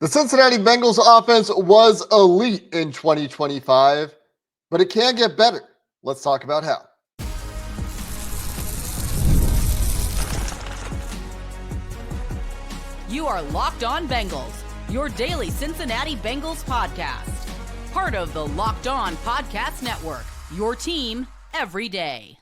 The Cincinnati Bengals offense was elite in 2025, but it can get better. Let's talk about how. You are Locked On Bengals, your daily Cincinnati Bengals podcast. Part of the Locked On Podcast Network, your team every day.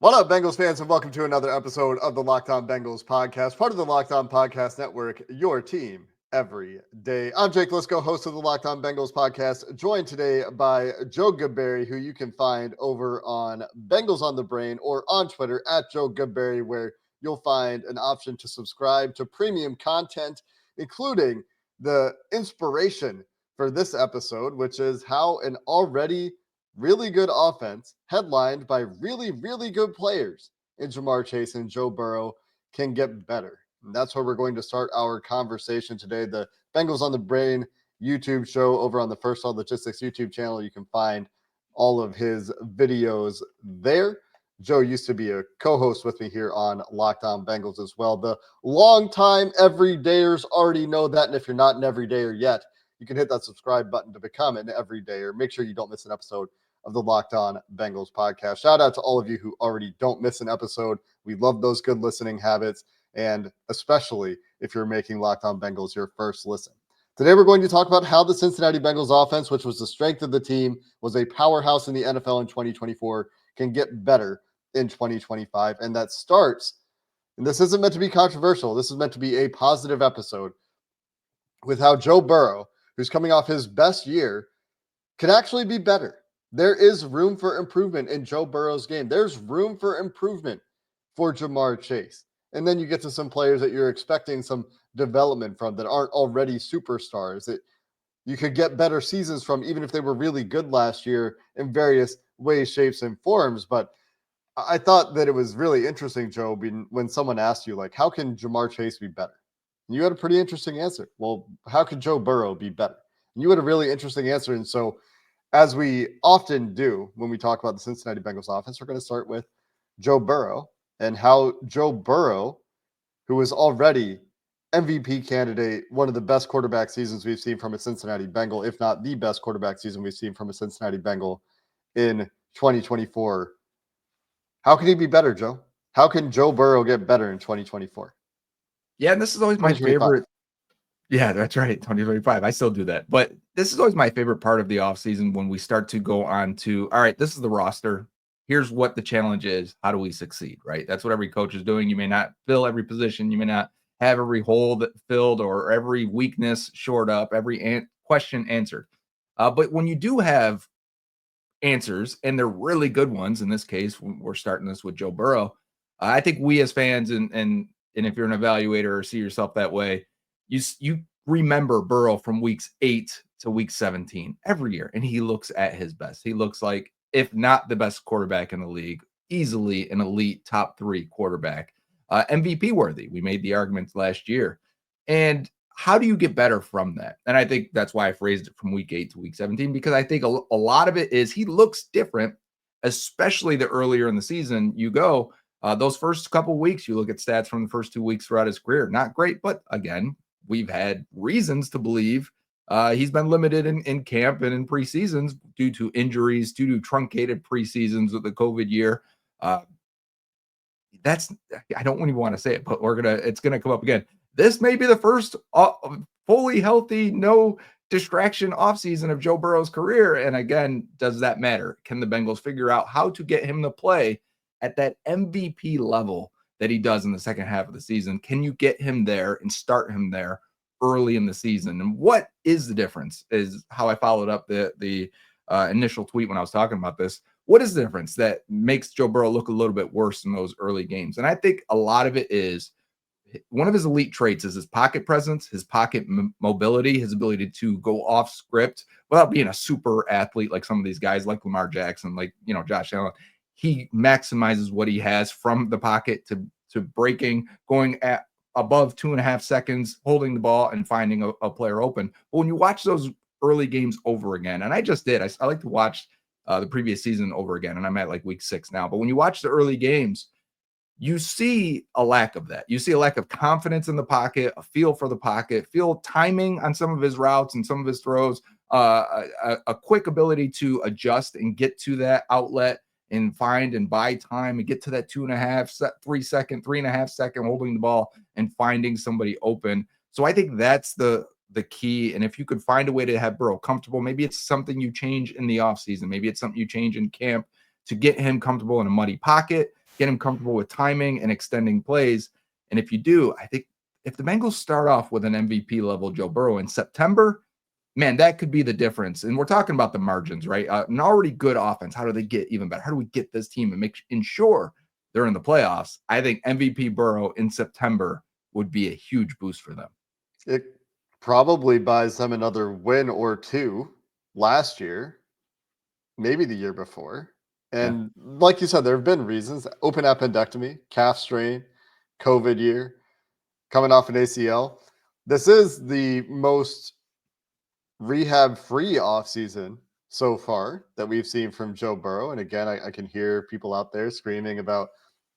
What up, Bengals fans, and welcome to another episode of the Locked On Bengals podcast, part of the Locked On Podcast Network, your team every day. I'm Jake Liscow, host of the Locked On Bengals podcast, joined today by Joe Goodberry, who you can find over on Bengals On The Brain or on Twitter at Joe Goodberry, where you'll find an option to subscribe to premium content, including the inspiration for this episode, which is how an already really good offense headlined by really, really good players in Ja'Marr Chase and Joe Burrow can get better. And that's where we're going to start our conversation today. The Bengals on the Brain YouTube show over on the First All Logistics YouTube channel. You can find all of his videos there. Joe used to be a co-host with me here on Locked On Bengals as well. The longtime everydayers already know that. And if you're not an everydayer yet, you can hit that subscribe button to become an everydayer. Make sure you don't miss an episode of the Locked On Bengals podcast. Shout out to all of you who already don't miss an episode. We love those good listening habits, and especially if you're making Locked On Bengals your first listen. Today, we're going to talk about how the Cincinnati Bengals offense, which was the strength of the team, was a powerhouse in the NFL in 2024, can get better in 2025. And that starts, and this isn't meant to be controversial, this is meant to be a positive episode, with how Joe Burrow, who's coming off his best year, can actually be better. There is room for improvement in Joe Burrow's game. There's room for improvement for Ja'Marr Chase. And then you get to some players that you're expecting some development from that aren't already superstars, that you could get better seasons from, even if they were really good last year in various ways, shapes, and forms. But I thought that it was really interesting, Joe, when someone asked you, like, how can Ja'Marr Chase be better? And you had a pretty interesting answer. Well, how could Joe Burrow be better? And you had a really interesting answer. And so, as we often do when we talk about the Cincinnati Bengals offense, we're going to start with Joe Burrow and how Joe Burrow, who is already MVP candidate, one of the best quarterback seasons we've seen from a Cincinnati Bengal, if not the best quarterback season we've seen from a Cincinnati Bengal in 2024. How can he be better, Joe? How can Joe Burrow get better in 2024? Yeah, and this is always my favorite. Yeah, that's right. 2025. I still do that. But this is always my favorite part of the offseason when we start to go on to, all right, this is the roster. Here's what the challenge is. How do we succeed, right? That's what every coach is doing. You may not fill every position. You may not have every hole filled or every weakness shored up, every question answered. But when you do have answers, and they're really good ones, in this case, we're starting this with Joe Burrow. I think we as fans, and if you're an evaluator or see yourself that way, you remember Burrow from weeks 8 to week 17 every year, and he looks at his best. He looks like, if not the best quarterback in the league, easily an elite top 3 quarterback, MVP worthy. We made the argument last year. And how do you get better from that? And I think that's why I phrased it from week 8 to week 17, because I think a lot of it is he looks different, especially the earlier in the season you go. Those first couple of weeks, you look at stats from the first 2 weeks throughout his career, not great, but again, we've had reasons to believe he's been limited in camp and in preseasons due to injuries, due to truncated preseasons with the COVID year. I don't even want to say it, but it's gonna come up again. This may be the first fully healthy, no distraction offseason of Joe Burrow's career. And again, does that matter? Can the Bengals figure out how to get him to play at that MVP level that he does in the second half of the season? Can you get him there and start him there early in the season? And what is the difference is how I followed up the initial tweet when I was talking about this. What is the difference that makes Joe Burrow look a little bit worse in those early games? And I think a lot of it is one of his elite traits is his pocket presence, his pocket mobility, his ability to go off script without being a super athlete like some of these guys like Lamar Jackson, like, Josh Allen. He maximizes what he has from the pocket to breaking, going at above 2.5 seconds, holding the ball and finding a player open. But when you watch those early games over again, and I just did, I like to watch the previous season over again, and I'm at like week 6 now. But when you watch the early games, you see a lack of that. You see a lack of confidence in the pocket, a feel for the pocket, feel timing on some of his routes and some of his throws, a quick ability to adjust and get to that outlet and find and buy time and get to that 3.5 second holding the ball and finding somebody open. So I think that's the key. And if you could find a way to have Burrow comfortable, maybe it's something you change in the offseason. Maybe it's something you change in camp to get him comfortable in a muddy pocket, get him comfortable with timing and extending plays. And if you do, I think if the Bengals start off with an MVP level Joe Burrow in September, man, that could be the difference. And we're talking about the margins, right? An already good offense. How do they get even better? How do we get this team and ensure they're in the playoffs? I think MVP Burrow in September would be a huge boost for them. It probably buys them another win or two last year, maybe the year before. And like you said, there have been reasons: open appendectomy, calf strain, COVID year, coming off an ACL. This is the most rehab-free offseason so far that we've seen from Joe Burrow. And again, I can hear people out there screaming about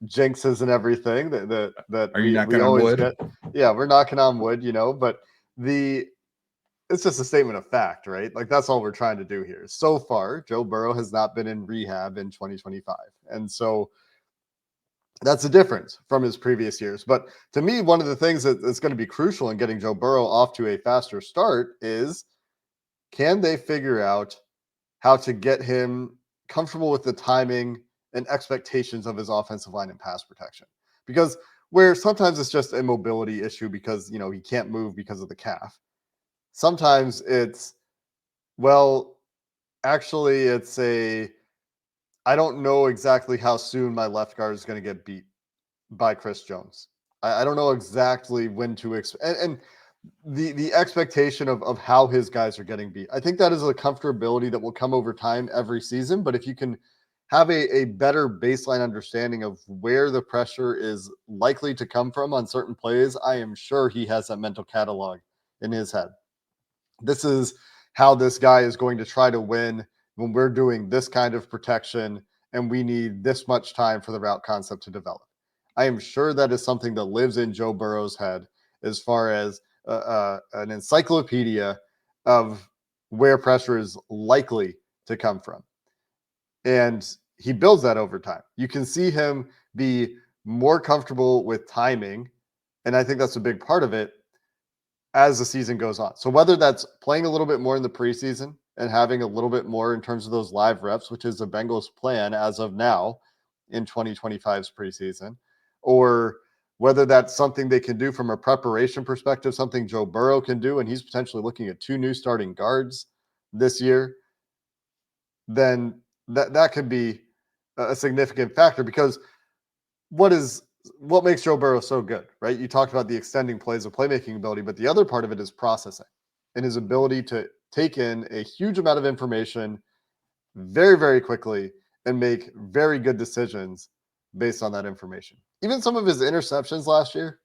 jinxes and everything that Are you we knocking on always wood? get. Yeah, we're knocking on wood, but it's just a statement of fact, right? Like, that's all we're trying to do here. So far, Joe Burrow has not been in rehab in 2025. And so that's a difference from his previous years. But to me, one of the things that's going to be crucial in getting Joe Burrow off to a faster start is, can they figure out how to get him comfortable with the timing and expectations of his offensive line and pass protection? Because where sometimes it's just a mobility issue because, he can't move because of the calf. Sometimes it's, actually it's I don't know exactly how soon my left guard is going to get beat by Chris Jones. I don't know exactly when to expect. And the expectation of how his guys are getting beat. I think that is a comfortability that will come over time every season. But if you can have a better baseline understanding of where the pressure is likely to come from on certain plays, I am sure he has that mental catalog in his head. This is how this guy is going to try to win when we're doing this kind of protection and we need this much time for the route concept to develop. I am sure that is something that lives in Joe Burrow's head as far as an encyclopedia of where pressure is likely to come from. And he builds that over time. You can see him be more comfortable with timing. And I think that's a big part of it as the season goes on. So whether that's playing a little bit more in the preseason and having a little bit more in terms of those live reps, which is the Bengals' plan as of now in 2025's preseason, or whether that's something they can do from a preparation perspective, something Joe Burrow can do, and he's potentially looking at 2 new starting guards this year, then that could be a significant factor. Because what makes Joe Burrow so good, right? You talked about the extending plays of playmaking ability, but the other part of it is processing and his ability to take in a huge amount of information very, very quickly and make very good decisions based on that information. Even some of his interceptions last year,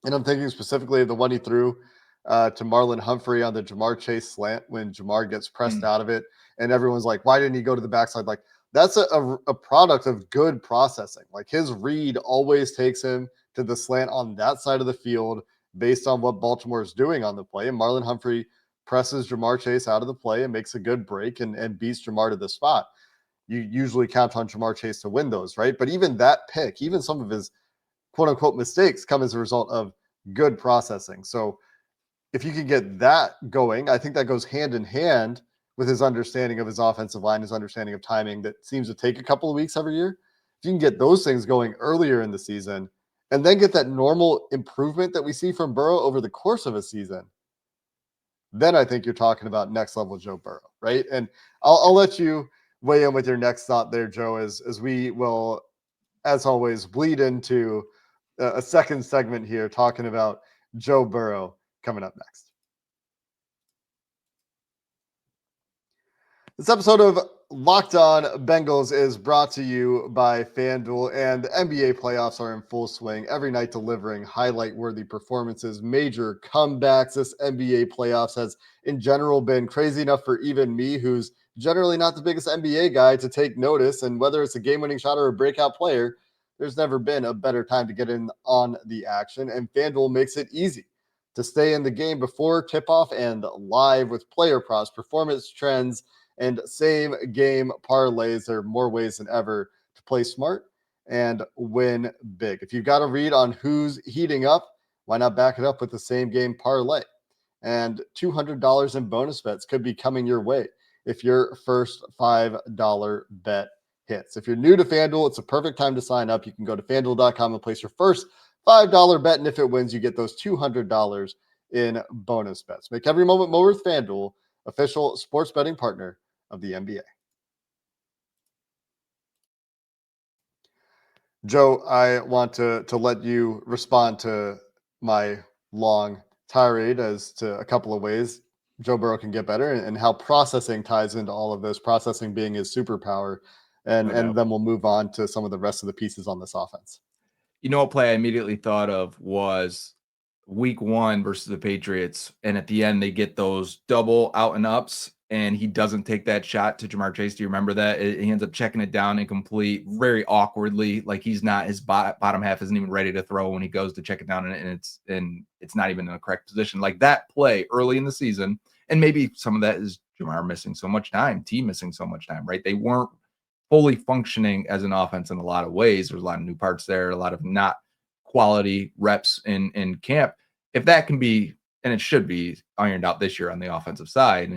and I'm thinking specifically of the one he threw to Marlon Humphrey on the Jamar Chase slant when Jamar gets pressed out of it, and everyone's like, why didn't he go to the backside? Like, that's a product of good processing. Like, his read always takes him to the slant on that side of the field based on what Baltimore is doing on the play. And Marlon Humphrey presses Jamar Chase out of the play and makes a good break and beats Jamar to the spot. You usually count on Jamar Chase to win those, right? But even that pick, even some of his quote unquote mistakes come as a result of good processing. So if you can get that going, I think that goes hand in hand with his understanding of his offensive line, his understanding of timing that seems to take a couple of weeks every year. If you can get those things going earlier in the season and then get that normal improvement that we see from Burrow over the course of a season, then I think you're talking about next level Joe Burrow, right? And I'll let you weigh in with your next thought there, Joe, as we will, as always, bleed into a second segment here talking about Joe Burrow coming up next. This episode of Locked On Bengals is brought to you by FanDuel, and the NBA playoffs are in full swing, every night delivering highlight-worthy performances, major comebacks. This NBA playoffs has, in general, been crazy enough for even me, who's generally not the biggest NBA guy, to take notice. And whether it's a game-winning shot or a breakout player, there's never been a better time to get in on the action, and FanDuel makes it easy to stay in the game before tip-off and live with player props, performance trends, and same game parlays. There are more ways than ever to play smart and win big. If you've got a read on who's heating up, why not back it up with the same game parlay? And $200 in bonus bets could be coming your way if your first $5 bet hits. If you're new to FanDuel, it's a perfect time to sign up. You can go to FanDuel.com and place your first $5 bet, and if it wins, you get those $200 in bonus bets. Make every moment more with FanDuel, official sports betting partner of the NBA. Joe, I want to let you respond to my long tirade as to a couple of ways Joe Burrow can get better and how processing ties into all of this, processing being his superpower. And then we'll move on to some of the rest of the pieces on this offense. You know what play I immediately thought of was week 1 versus the Patriots. And at the end, they get those double out and ups, and he doesn't take that shot to Jamar Chase. Do you remember that? He ends up checking it down incomplete very awkwardly. Like he's not, his bottom half isn't even ready to throw when he goes to check it down, and it's not even in the correct position. Like that play early in the season. And maybe some of that is Jamar missing so much time, team missing so much time, right? They weren't fully functioning as an offense in a lot of ways. There's a lot of new parts there, a lot of not quality reps in camp. If that can be, and it should be, ironed out this year on the offensive side,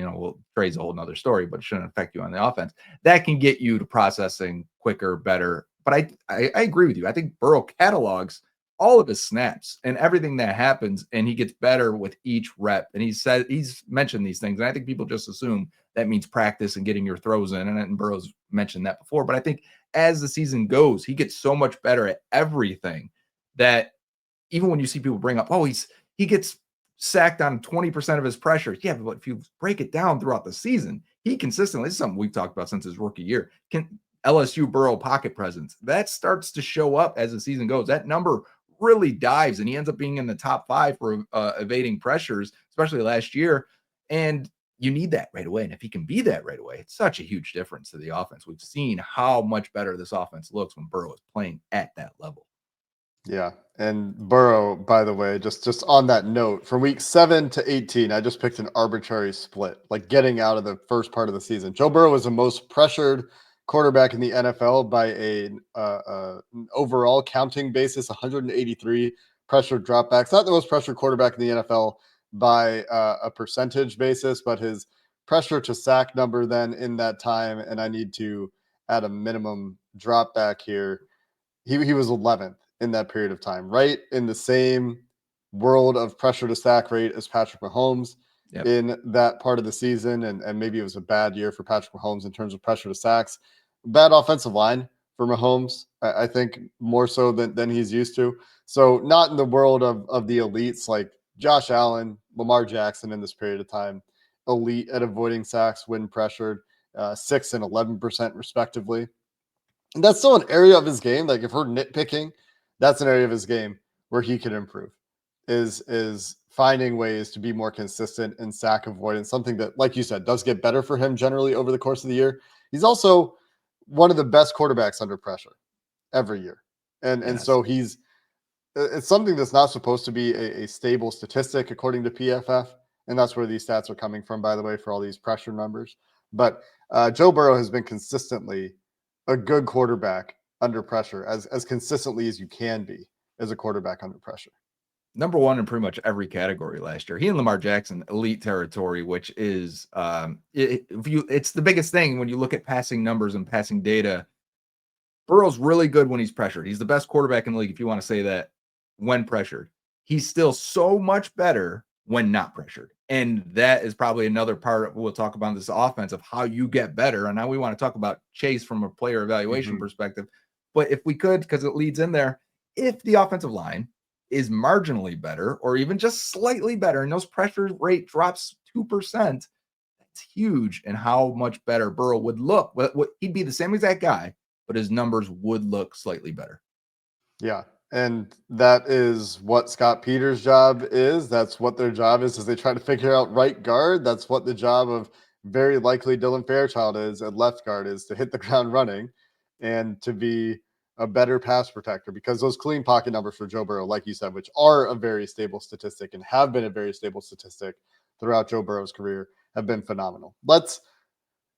Trey's a whole nother story, but it shouldn't affect you on the offense. That can get you to processing quicker, better. But I agree with you. I think Burrow catalogs all of his snaps and everything that happens, and he gets better with each rep. And he's mentioned these things, and I think people just assume that means practice and getting your throws in. And Burrow's mentioned that before, but I think as the season goes, he gets so much better at everything that even when you see people bring up, he gets sacked on 20% of his pressure. Yeah, but if you break it down throughout the season, he consistently, this is something we've talked about since his rookie year, LSU Burrow pocket presence, that starts to show up as the season goes. That number really dives, and he ends up being in the top 5 for evading pressures, especially last year. And you need that right away. And if he can be that right away, it's such a huge difference to the offense. We've seen how much better this offense looks when Burrow is playing at that level. Yeah. And Burrow, by the way, just on that note, from week 7 to 18, I just picked an arbitrary split, like getting out of the first part of the season. Joe Burrow was the most pressured quarterback in the NFL by an overall counting basis, 183 pressured dropbacks. Not the most pressured quarterback in the NFL by a percentage basis, but his pressure to sack number then in that time, and I need to add a minimum drop back here. He was 11th in that period of time, right in the same world of pressure to sack rate as Patrick Mahomes in that part of the season. And maybe it was a bad year for Patrick Mahomes in terms of pressure to sacks. Bad offensive line for Mahomes, I think more so than he's used to. So not in the world of the elites like Josh Allen, Lamar Jackson in this period of time, elite at avoiding sacks when pressured, 6 and 11% respectively. And that's still an area of his game. Like if we're nitpicking, that's an area of his game where he can improve, is finding ways to be more consistent in sack avoidance, something that, like you said, does get better for him generally over the course of the year. He's also one of the best quarterbacks under pressure every year. And so it's something that's not supposed to be a stable statistic according to PFF. And that's where these stats are coming from, by the way, for all these pressure numbers. But Joe Burrow has been consistently a good quarterback under pressure, as consistently as you can be as a quarterback under pressure. Number 1 in pretty much every category last year. He and Lamar Jackson, elite territory, which is it's the biggest thing when you look at passing numbers and passing data. Burrow's really good when he's pressured. He's the best quarterback in the league, if you want to say that, when pressured. He's still so much better when not pressured. And that is probably another part of what we'll talk about in this offense of how you get better. And now we want to talk about Chase from a player evaluation perspective. But if we could, because it leads in there, if the offensive line is marginally better or even just slightly better and those pressure rate drops 2%, that's huge. And how much better Burrow would look. He'd be the same exact guy, but his numbers would look slightly better. Yeah. And that is what Scott Peters' job is. That's what their job is as they try to figure out right guard. That's what the job of very likely Dylan Fairchild is at left guard, is to hit the ground running and to be a better pass protector, because those clean pocket numbers for Joe Burrow, like you said, which are a very stable statistic and have been a very stable statistic throughout Joe Burrow's career, have been phenomenal. Let's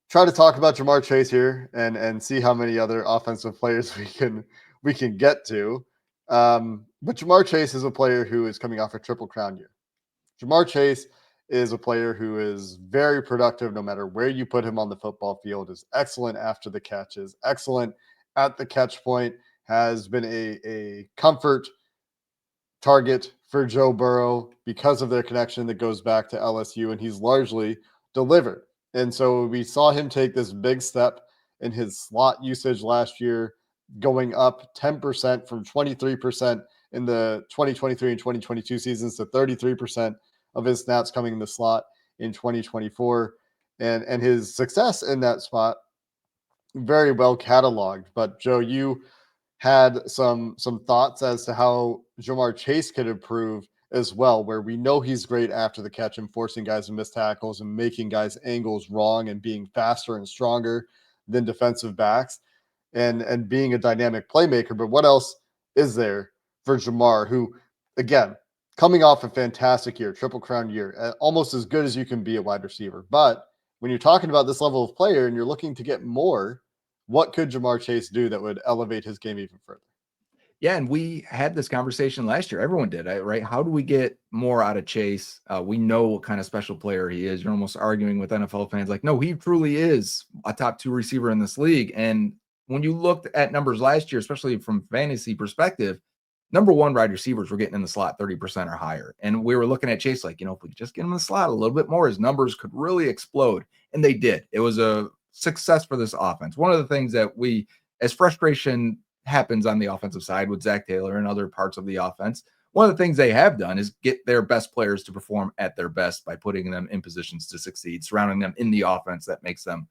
try to talk about Ja'Marr Chase here and see how many other offensive players we can get to. But Ja'Marr Chase is a player who is coming off a Triple Crown year. Ja'Marr Chase is a player who is very productive no matter where you put him on the football field, is excellent after the catches, excellent at the catch point, has been a comfort target for Joe Burrow because of their connection that goes back to LSU, and he's largely delivered. And so we saw him take this big step in his slot usage last year, going up 10% from 23% in the 2023 and 2022 seasons to 33% of his snaps coming in the slot in 2024. And his success in that spot, very well cataloged. But Joe, you had some thoughts as to how Ja'Marr Chase could improve as well, where we know he's great after the catch and forcing guys to miss tackles and making guys' angles wrong and being faster and stronger than defensive backs and being a dynamic playmaker. But what else is there for Ja'Marr, who, again, coming off a fantastic year, Triple Crown year, almost as good as you can be a wide receiver. But when you're talking about this level of player and you're looking to get more, what could Ja'Marr Chase do that would elevate his game even further? Yeah, and we had this conversation last year. Everyone did, right? How do we get more out of Chase? We know what kind of special player he is. You're almost arguing with NFL fans like, no, he truly is a top 2 receiver in this league. And when you looked at numbers last year, especially from fantasy perspective, number 1 wide receivers were getting in the slot 30% or higher. And we were looking at Chase like, if we could just get him in the slot a little bit more, his numbers could really explode. And they did. It was a success for this offense. One of the things that as frustration happens on the offensive side with Zach Taylor and other parts of the offense, one of the things they have done is get their best players to perform at their best by putting them in positions to succeed, surrounding them in the offense that makes them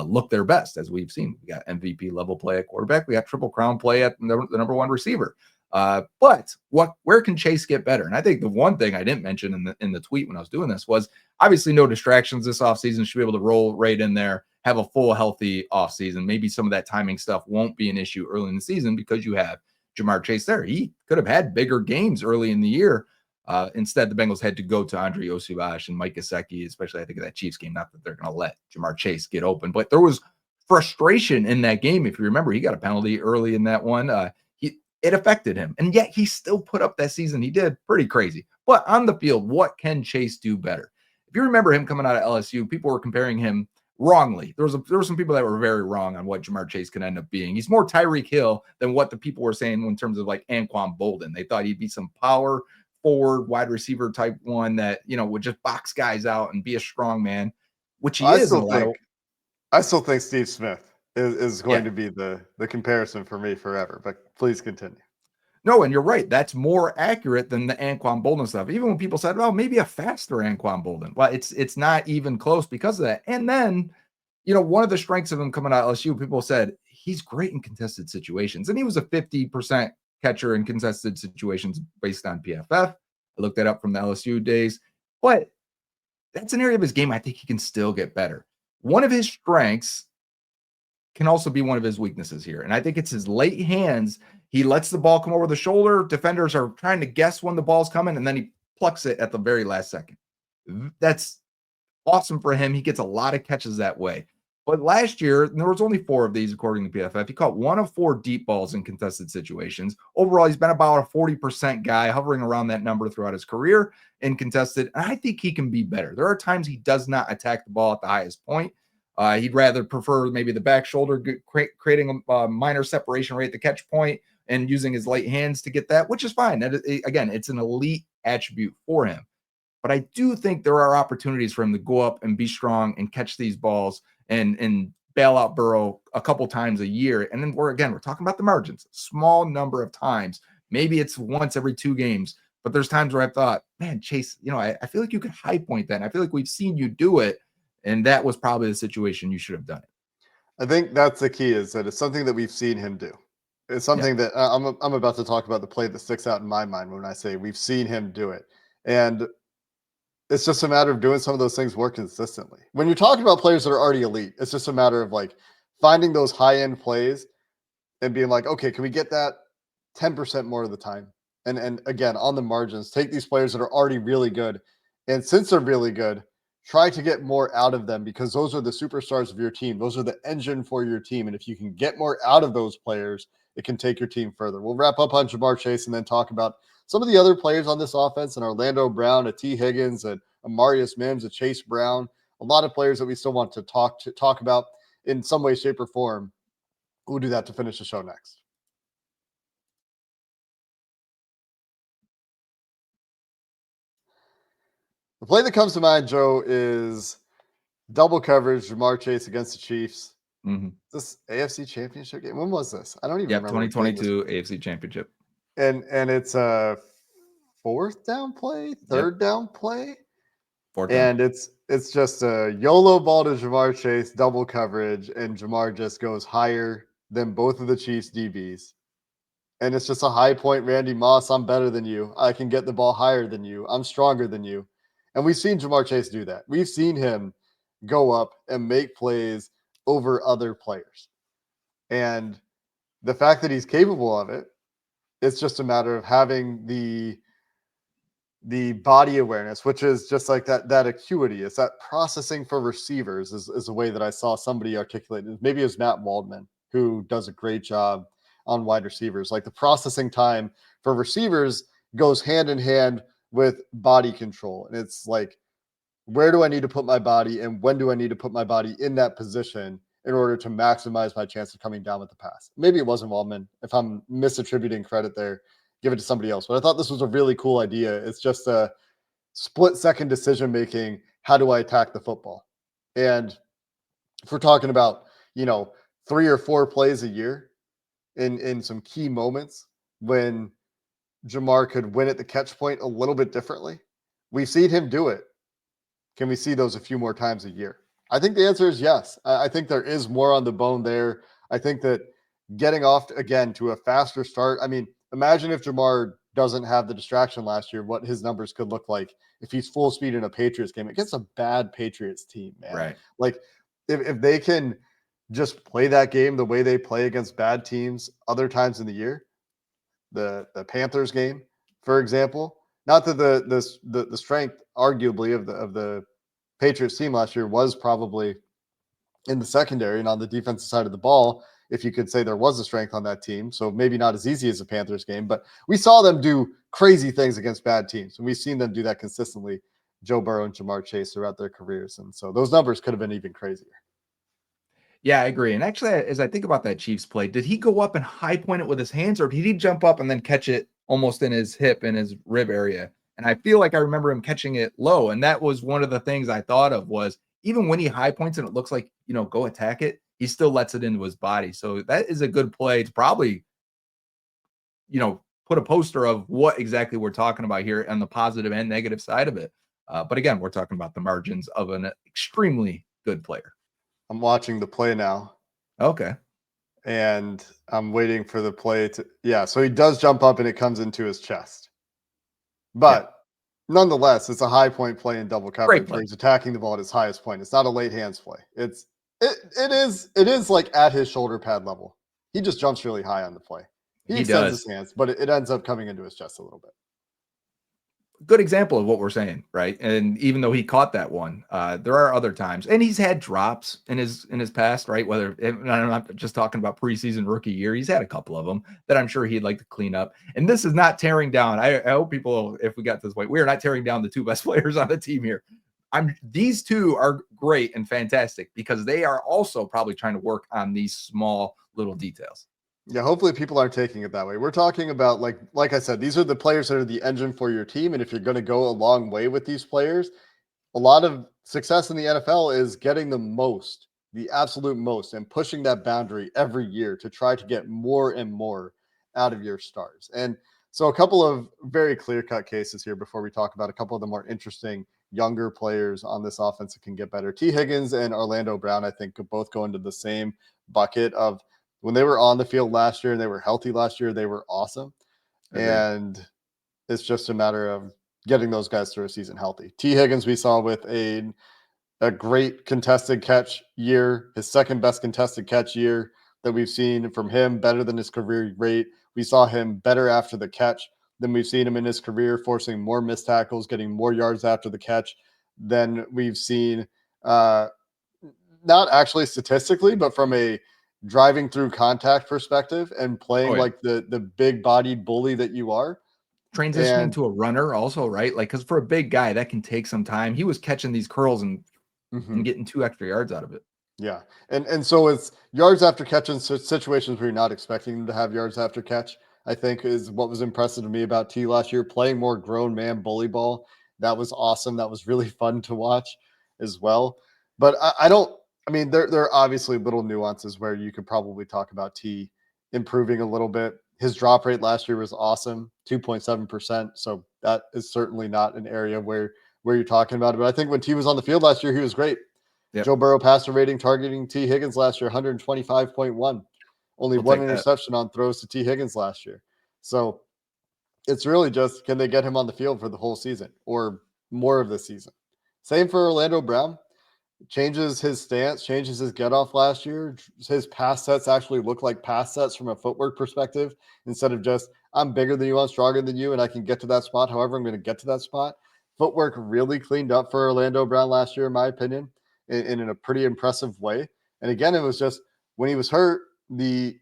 look their best. As we've seen, we got MVP level play at quarterback, we got Triple Crown play at the number 1 receiver. But where can Chase get better? And I think the one thing I didn't mention in the tweet when I was doing this was obviously no distractions this offseason. Should be able to roll right in there, have a full healthy offseason. Maybe some of that timing stuff won't be an issue early in the season because you have Ja'Marr Chase there. He could have had bigger games early in the year. Instead, the Bengals had to go to Andre Osibach and Mike Gesicki, especially I think of that Chiefs game. Not that they're going to let Ja'Marr Chase get open, but there was frustration in that game. If you remember, he got a penalty early in that one. It affected him, and yet he still put up that season he did. Pretty crazy. But on the field, what can Chase do better? If you remember him coming out of LSU, people were comparing him wrongly. There were some people that were very wrong on what Ja'Marr Chase can end up being. He's more Tyreek Hill than what the people were saying in terms of like Anquan Bolden. They thought he'd be some power forward wide receiver type one that, would just box guys out and be a strong man, which he is. I still think Steve Smith is going to be the comparison for me forever, but please continue. No, and you're right. That's more accurate than the Anquan Bolden stuff. Even when people said, well, maybe a faster Anquan Bolden. Well, it's not even close because of that. And then, one of the strengths of him coming out of LSU, people said he's great in contested situations. And he was a 50% catcher in contested situations based on PFF. I looked that up from the LSU days. But that's an area of his game I think he can still get better. One of his strengths can also be one of his weaknesses here. And I think it's his late hands. He lets the ball come over the shoulder. Defenders are trying to guess when the ball's coming, and then he plucks it at the very last second. That's awesome for him. He gets a lot of catches that way. But last year, there was only 4 of these, according to PFF. He caught 1 of 4 deep balls in contested situations. Overall, he's been about a 40% guy, hovering around that number throughout his career in contested. And I think he can be better. There are times he does not attack the ball at the highest point. He'd rather prefer maybe the back shoulder, creating a minor separation rate at the catch point and using his late hands to get that, which is fine. Again, it's an elite attribute for him. But I do think there are opportunities for him to go up and be strong and catch these balls and bail out Burrow a couple times a year. And then we're talking about the margins, small number of times. Maybe it's once every 2 games, but there's times where I thought, man, Chase, I feel like you could high point that. And I feel like we've seen you do it. And that was probably the situation you should have done it. I think that's the key, is that it's something that we've seen him do. It's something that I'm about to talk about, the play that sticks out in my mind when I say we've seen him do it. And it's just a matter of doing some of those things more consistently. When you're talking about players that are already elite, it's just a matter of like finding those high-end plays and being like, okay, can we get that 10% more of the time? And again, on the margins, take these players that are already really good. And since they're really good, try to get more out of them, because those are the superstars of your team. Those are the engine for your team. And if you can get more out of those players, it can take your team further. We'll wrap up on Ja'Marr Chase and then talk about some of the other players on this offense, and Orlando Brown, a T. Higgins, and Amarius Mims, a Chase Brown, a lot of players that we still want to talk about in some way, shape, or form. We'll do that to finish the show next. The play that comes to mind, Joe, is double coverage, Ja'Marr Chase against the Chiefs. Mm-hmm. This AFC Championship game. When was this? I don't even remember. 2022 AFC Championship. And it's a fourth down play, third down play. Fourth down. And it's just a YOLO ball to Ja'Marr Chase, double coverage, and Ja'Marr just goes higher than both of the Chiefs DBs. And it's just a high point, Randy Moss, I'm better than you. I can get the ball higher than you. I'm stronger than you. And we've seen Ja'Marr Chase do that. We've seen him go up and make plays over other players. And the fact that he's capable of it, it's just a matter of having the body awareness, which is just like that acuity. It's that processing for receivers is a way that I saw somebody articulate it. Maybe it was Matt Waldman, who does a great job on wide receivers. Like the processing time for receivers goes hand in hand with body control. And it's like, where do I need to put my body and when do I need to put my body in that position in order to maximize my chance of coming down with the pass? Maybe it wasn't Waldman. If I'm misattributing credit there, give it to somebody else. But I thought this was a really cool idea. It's just a split-second decision-making. How do I attack the football? And if we're talking about, 3 or 4 plays a year in some key moments when Ja'Marr could win at the catch point a little bit differently, we've seen him do it. Can we see those a few more times a year? I think the answer is yes. I think there is more on the bone there. I think that getting off again to a faster start. I mean, imagine if Ja'Marr doesn't have the distraction last year, what his numbers could look like if he's full speed in a Patriots game against a bad Patriots team, man. Right. Like if they can just play that game the way they play against bad teams other times in the year, the Panthers game, for example, not that the strength arguably of the Patriots team last year was probably in the secondary and on the defensive side of the ball, if you could say there was a strength on that team. So maybe not as easy as the Panthers game, but we saw them do crazy things against bad teams. And we've seen them do that consistently, Joe Burrow and Ja'Marr Chase, throughout their careers. And so those numbers could have been even crazier. Yeah, I agree. And actually, as I think about that Chiefs play, did he go up and high point it with his hands, or did he jump up and then catch it almost in his hip, in his rib area? And I feel like I remember him catching it low. And that was one of the things I thought of was, even when he high points and it looks like, go attack it, he still lets it into his body. So that is a good play to probably, put a poster of what exactly we're talking about here on the positive and negative side of it. But again, we're talking about the margins of an extremely good player. I'm watching the play now. Okay. And I'm waiting for the play to, so he does jump up and it comes into his chest. But nonetheless, it's a high point play in double coverage where he's attacking the ball at his highest point. It's not a late hands play. It is like at his shoulder pad level. He just jumps really high on the play. He extends his hands, but it ends up coming into his chest a little bit. Good example of what we're saying, right? And even though he caught that one, there are other times, and he's had drops in his past, right? Whether, and I'm not just talking about preseason rookie year, he's had a couple of them that I'm sure he'd like to clean up. And this is not tearing down. I hope people, if we got to this point, we are not tearing down the two best players on the team here. These two are great and fantastic because they are also probably trying to work on these small little details. Yeah, hopefully people aren't taking it that way. We're talking about, like I said, these are the players that are the engine for your team. And if you're going to go a long way with these players, a lot of success in the NFL is getting the absolute most, and pushing that boundary every year to try to get more and more out of your stars. And so a couple of very clear-cut cases here before we talk about a couple of the more interesting younger players on this offense that can get better. T. Higgins and Orlando Brown, I think, could both go into the same bucket of, when they were on the field last year and they were healthy last year, they were awesome. Agreed. And it's just a matter of getting those guys through a season healthy. T. Higgins, we saw with a great contested catch year, his second best contested catch year that we've seen from him, better than his career rate. We saw him better after the catch than we've seen him in his career, forcing more missed tackles, getting more yards after the catch than we've seen. Not actually statistically, but from a driving through contact perspective and playing like the big bodied bully that you are. Transitioning to a runner also, right? Like, because for a big guy, that can take some time. He was catching these curls and getting 2 extra yards out of it. Yeah. And so it's yards after catch in situations where you're not expecting them to have yards after catch, I think is what was impressive to me about T last year. Playing more grown man bully ball. That was awesome. That was really fun to watch as well. But I don't, I mean, there are obviously little nuances where you could probably talk about T improving a little bit. His drop rate last year was awesome, 2.7%. So that is certainly not an area where you're talking about it. But I think when T was on the field last year, he was great. Yep. Joe Burrow passer rating targeting T Higgins last year, 125.1. Only one interception on throws to T Higgins last year. So it's really just, can they get him on the field for the whole season or more of the season? Same for Orlando Brown. Changes his stance, changes his get off last year. His pass sets actually look like pass sets from a footwork perspective instead of just, I'm bigger than you, I'm stronger than you, and I can get to that spot however I'm going to get to that spot. Footwork really cleaned up for Orlando Brown last year, in my opinion, in a pretty impressive way. And again, it was just when he was hurt, you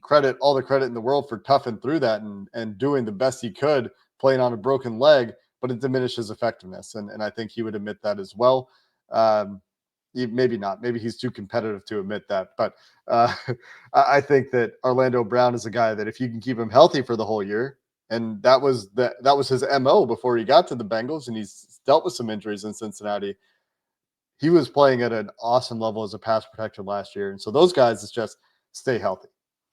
credit all the credit in the world for toughing through that and doing the best he could, playing on a broken leg, but it diminished his effectiveness. And I think he would admit that as well. Maybe not. Maybe he's too competitive to admit that. But I think that Orlando Brown is a guy that if you can keep him healthy for the whole year, and that was his MO before he got to the Bengals, and he's dealt with some injuries in Cincinnati. He was playing at an awesome level as a pass protector last year. And so those guys is just stay healthy.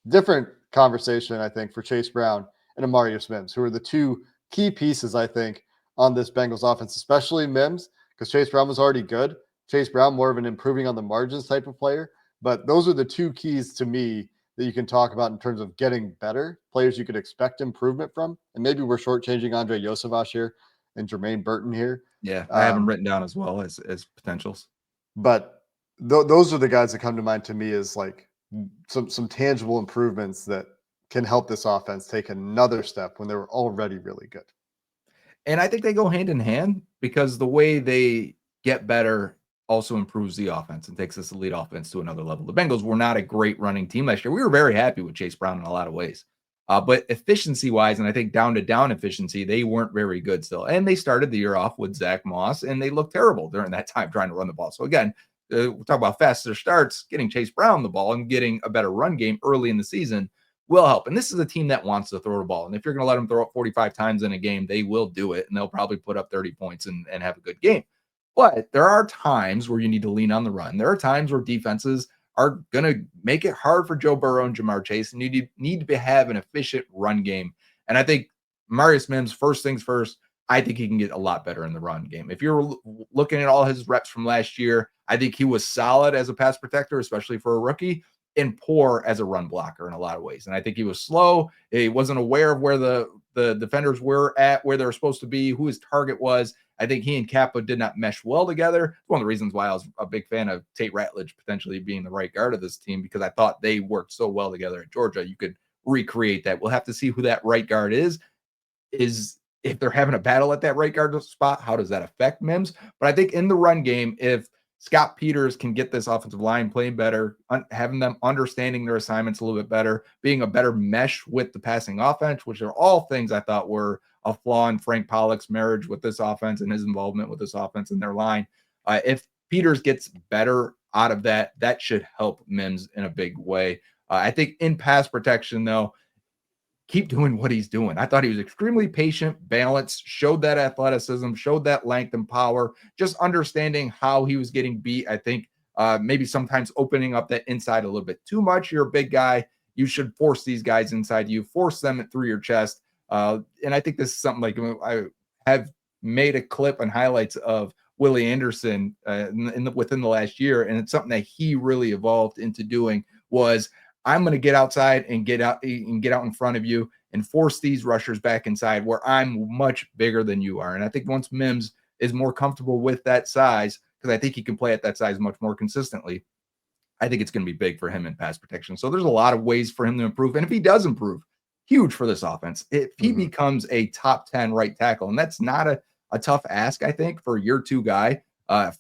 Different conversation, I think, for Chase Brown and Amarius Mims, who are the two key pieces, I think, on this Bengals offense, especially Mims, because Chase Brown was already good. Chase Brown, more of an improving on the margins type of player. But those are the two keys to me that you can talk about in terms of getting better, players you could expect improvement from. And maybe we're shortchanging Andre Yosavash here and Jermaine Burton here. Yeah, I have them written down as well as potentials. But those are the guys that come to mind to me as like some tangible improvements that can help this offense take another step when they were already really good. And I think they go hand in hand because the way they get better also improves the offense and takes this elite offense to another level. The Bengals were not a great running team last year. We were very happy with Chase Brown in a lot of ways. But efficiency-wise, and I think down efficiency, they weren't very good still. And they started the year off with Zach Moss, and they looked terrible during that time trying to run the ball. So again, we're talking about faster starts, getting Chase Brown the ball and getting a better run game early in the season will help. And this is a team that wants to throw the ball. And if you're going to let them throw it 45 times in a game, they will do it, and they'll probably put up 30 points and have a good game. But there are times where you need to lean on the run. There are times where defenses are going to make it hard for Joe Burrow and Jamar Chase, and you need to have an efficient run game. And I think Amarius Mims, first things first, I think he can get a lot better in the run game. If you're looking at all his reps from last year, I think he was solid as a pass protector, especially for a rookie, and poor as a run blocker in a lot of ways. And I think he was slow. He wasn't aware of where the defenders were at, where they were supposed to be, who his target was. I think he and Kappa did not mesh well together. It's one of the reasons why I was a big fan of Tate Ratledge potentially being the right guard of this team, because I thought they worked so well together at Georgia. You could recreate that. We'll have to see who that right guard is if they're having a battle at that right guard spot, how does that affect Mims? But I think in the run game, if Scott Peters can get this offensive line playing better, having them understanding their assignments a little bit better, being a better mesh with the passing offense, which are all things I thought were a flaw in Frank Pollock's marriage with this offense and his involvement with this offense and their line. If Peters gets better out of that, that should help Mims in a big way. I think in pass protection, though, keep doing what he's doing. I thought he was extremely patient, balanced, showed that athleticism, showed that length and power, just understanding how he was getting beat. I think maybe sometimes opening up that inside a little bit too much. You're a big guy. You should force these guys inside you, force them through your chest. And I think this is something like I have made a clip and highlights of Willie Anderson within the last year. And it's something that he really evolved into doing was, I'm going to get outside and get out in front of you and force these rushers back inside where I'm much bigger than you are. And I think once Mims is more comfortable with that size, because I think he can play at that size much more consistently, I think it's going to be big for him in pass protection. So there's a lot of ways for him to improve. And if he does improve, huge for this offense. If he becomes a top 10 right tackle, and that's not a tough ask, I think, for a year 2 guy,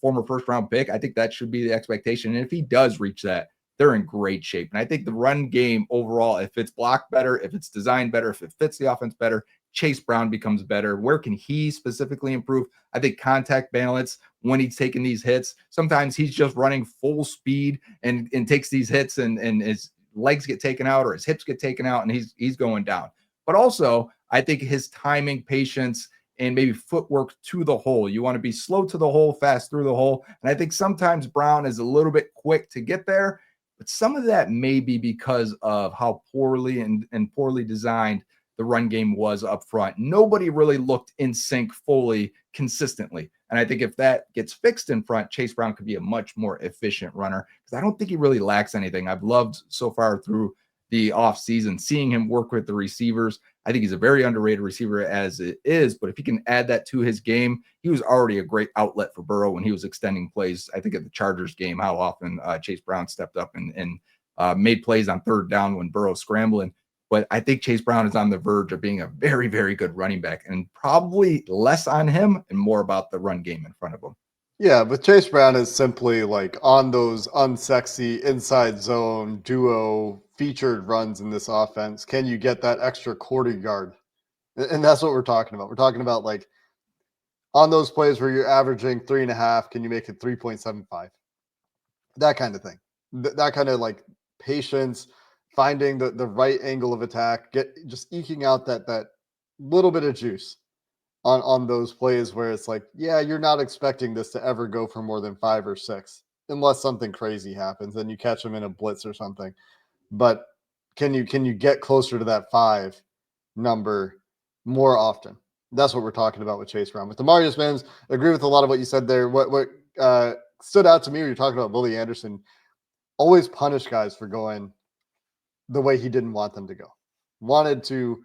former first round pick, I think that should be the expectation. And if he does reach that, they're in great shape. And I think the run game overall, if it's blocked better, if it's designed better, if it fits the offense better, Chase Brown becomes better. Where can he specifically improve? I think contact balance when he's taking these hits. Sometimes he's just running full speed and takes these hits and his legs get taken out or his hips get taken out and he's going down. But also, I think his timing, patience, and maybe footwork to the hole. You want to be slow to the hole, fast through the hole. And I think sometimes Brown is a little bit quick to get there, but some of that may be because of how poorly and poorly designed the run game was up front. Nobody really looked in sync fully consistently. And I think if that gets fixed in front, Chase Brown could be a much more efficient runner because I don't think he really lacks anything. I've loved so far through the offseason seeing him work with the receivers. I think he's a very underrated receiver as it is, but if he can add that to his game, he was already a great outlet for Burrow when he was extending plays. I think at the Chargers game, how often Chase Brown stepped up and made plays on third down when Burrow's scrambling. But I think Chase Brown is on the verge of being a very, very good running back and probably less on him and more about the run game in front of him. Yeah, but Chase Brown is simply like on those unsexy inside zone duo featured runs in this offense. Can you get that extra quarter yard? And that's what we're talking about. We're talking about like on those plays where you're averaging 3.5, can you make it 3.75? That kind of thing. That kind of like patience, finding the right angle of attack, just eking out that little bit of juice on those plays where it's like, yeah, you're not expecting this to ever go for more than 5 or 6 unless something crazy happens and you catch them in a blitz or something. But can you get closer to that 5 number more often? That's what we're talking about with Chase Brown. With Demarius Mims, I agree with a lot of what you said there. What stood out to me when you're talking about Willie Anderson, always punish guys for going the way he didn't want them to go. Wanted to,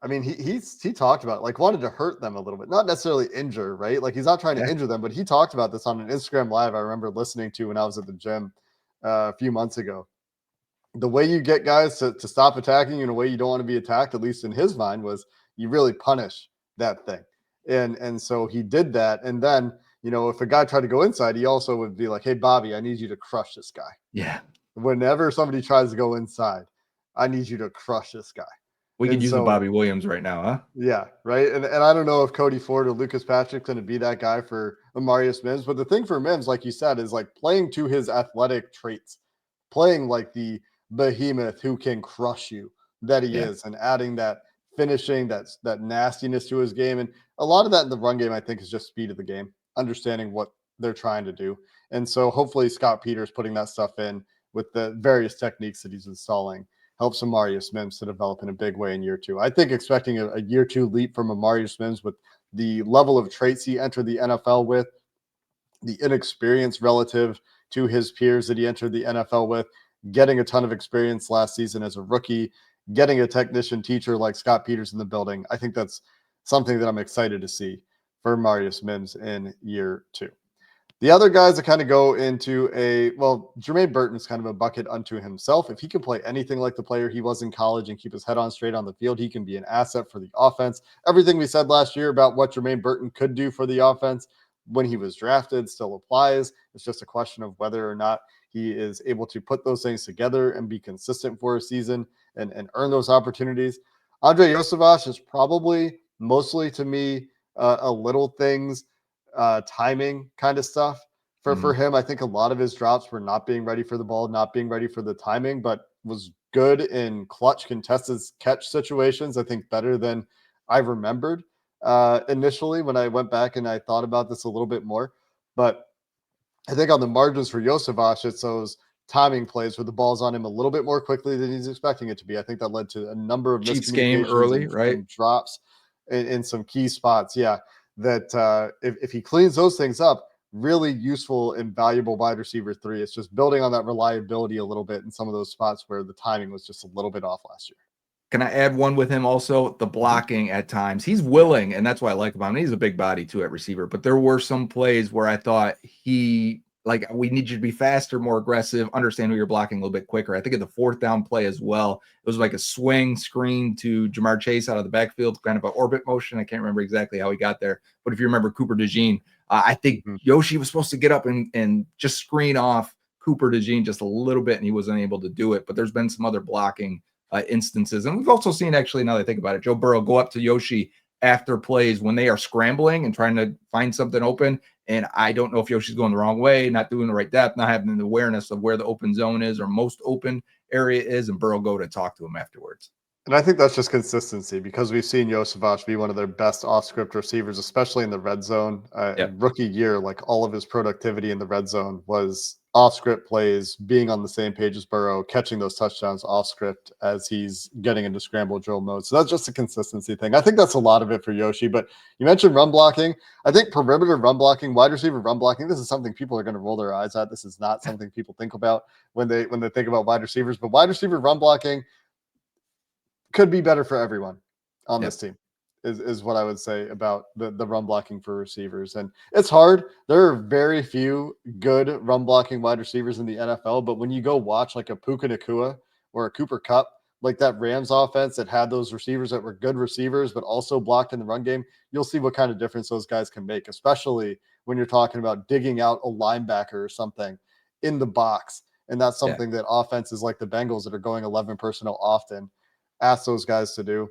I mean, he talked about like wanted to hurt them a little bit, not necessarily injure, right? Like he's not trying to injure them, but he talked about this on an Instagram live I remember listening to when I was at the gym a few months ago. The way you get guys to stop attacking you in a way you don't want to be attacked, at least in his mind, was you really punish that thing. And so he did that. And then, you know, if a guy tried to go inside, he also would be like, hey, Bobby, I need you to crush this guy. Yeah. Whenever somebody tries to go inside, I need you to crush this guy. We could use a Bobby Williams right now, huh? Yeah, right. And I don't know if Cody Ford or Lucas Patrick's going to be that guy for Demarius Mims. But the thing for Mims, like you said, is like playing to his athletic traits, playing like the behemoth who can crush you that he is, and adding that finishing, that nastiness to his game. And a lot of that in the run game, I think, is just speed of the game, understanding what they're trying to do. And so hopefully Scott Peters putting that stuff in with the various techniques that he's installing helps Demarius Mims to develop in a big way in year 2. I think expecting a year 2 leap from Demarius Mims with the level of traits he entered the NFL with, the inexperience relative to his peers that he entered the NFL with, getting a ton of experience last season as a rookie, getting a technician teacher like Scott Peters in the building. I think that's something that I'm excited to see for Demarius Mims in year 2. The other guys that kind of go into Jermaine Burton's kind of a bucket unto himself. If he can play anything like the player he was in college and keep his head on straight on the field, he can be an asset for the offense. Everything we said last year about what Jermaine Burton could do for the offense when he was drafted still applies. It's just a question of whether or not he is able to put those things together and be consistent for a season and earn those opportunities. Andrei Iosivas is probably mostly to me a little things, timing kind of stuff for him. I think a lot of his drops were not being ready for the ball, not being ready for the timing, but was good in clutch contested catch situations. I think better than I remembered initially when I went back and I thought about this a little bit more. But I think on the margins for Iosivas, it's those timing plays where the ball's on him a little bit more quickly than he's expecting it to be. I think that led to a number of Chiefs game early, right? And drops in some key spots. Yeah. That if he cleans those things up, really useful and valuable wide receiver 3. It's just building on that reliability a little bit in some of those spots where the timing was just a little bit off last year. Can I add one with him also? The blocking at times. He's willing, and that's why I like him. I mean, he's a big body too at receiver, but there were some plays where I thought he like, we need you to be faster, more aggressive, understand who you're blocking a little bit quicker. I think in the 4th down play as well, it was like a swing screen to Jamar Chase out of the backfield, kind of an orbit motion. I can't remember exactly how he got there, but if you remember Cooper DeJean, I think Yoshi was supposed to get up and just screen off Cooper DeJean just a little bit, and he wasn't able to do it. But there's been some other blocking instances. And we've also seen, actually, now that I think about it, Joe Burrow go up to Yoshi after plays when they are scrambling and trying to find something open. And I don't know if Yoshi's going the wrong way, not doing the right depth, not having the awareness of where the open zone is or most open area is, and Burrow go to talk to him afterwards. And I think that's just consistency, because we've seen Josevich be one of their best off-script receivers, especially in the red zone. Rookie year, like, all of his productivity in the red zone was off-script plays, being on the same page as Burrow, catching those touchdowns off-script as he's getting into scramble drill mode. So that's just a consistency thing. I think that's a lot of it for Yoshi. But you mentioned run blocking. I think perimeter run blocking, wide receiver run blocking, this is something people are going to roll their eyes at. This is not something people think about when they think about wide receivers. But wide receiver run blocking could be better for everyone on this team, is what I would say about the run blocking for receivers. And it's hard. There are very few good run blocking wide receivers in the NFL, but when you go watch like a Puka Nacua or a Cooper Kupp, like that Rams offense that had those receivers that were good receivers, but also blocked in the run game, you'll see what kind of difference those guys can make, especially when you're talking about digging out a linebacker or something in the box. And that's something that offenses like the Bengals that are going 11 personnel often ask those guys to do.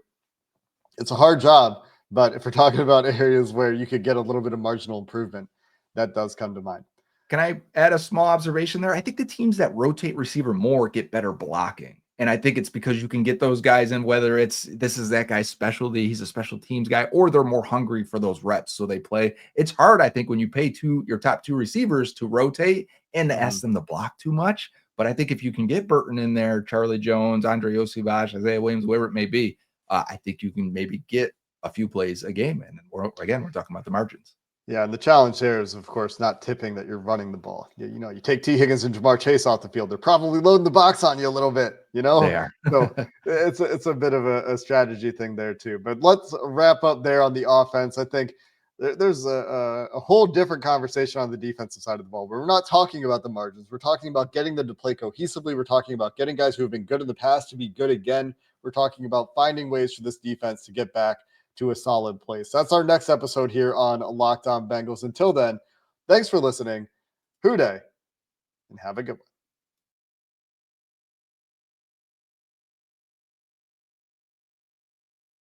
It's a hard job, but if we're talking about areas where you could get a little bit of marginal improvement, that does come to mind. Can I add a small observation there? I think the teams that rotate receiver more get better blocking. And I think it's because you can get those guys in, whether this is that guy's specialty, he's a special teams guy, or they're more hungry for those reps. So they play. It's hard, I think, when you pay your top 2 receivers to rotate and to ask them to block too much. But I think if you can get Burton in there, Charlie Jones, Andre Osivach, Isaiah Williams, whoever it may be, I think you can maybe get a few plays a game. And we're talking about the margins. Yeah, and the challenge there is, of course, not tipping that you're running the ball. You take T. Higgins and Jamar Chase off the field, they're probably loading the box on you a little bit, They are. So it's a bit of a strategy thing there too. But let's wrap up there on the offense. I think there's a whole different conversation on the defensive side of the ball, where we're not talking about the margins. We're talking about getting them to play cohesively. We're talking about getting guys who have been good in the past to be good again. We're talking about finding ways for this defense to get back to a solid place. That's our next episode here on Locked On Bengals. Until then, thanks for listening. Hoo day, and have a good one.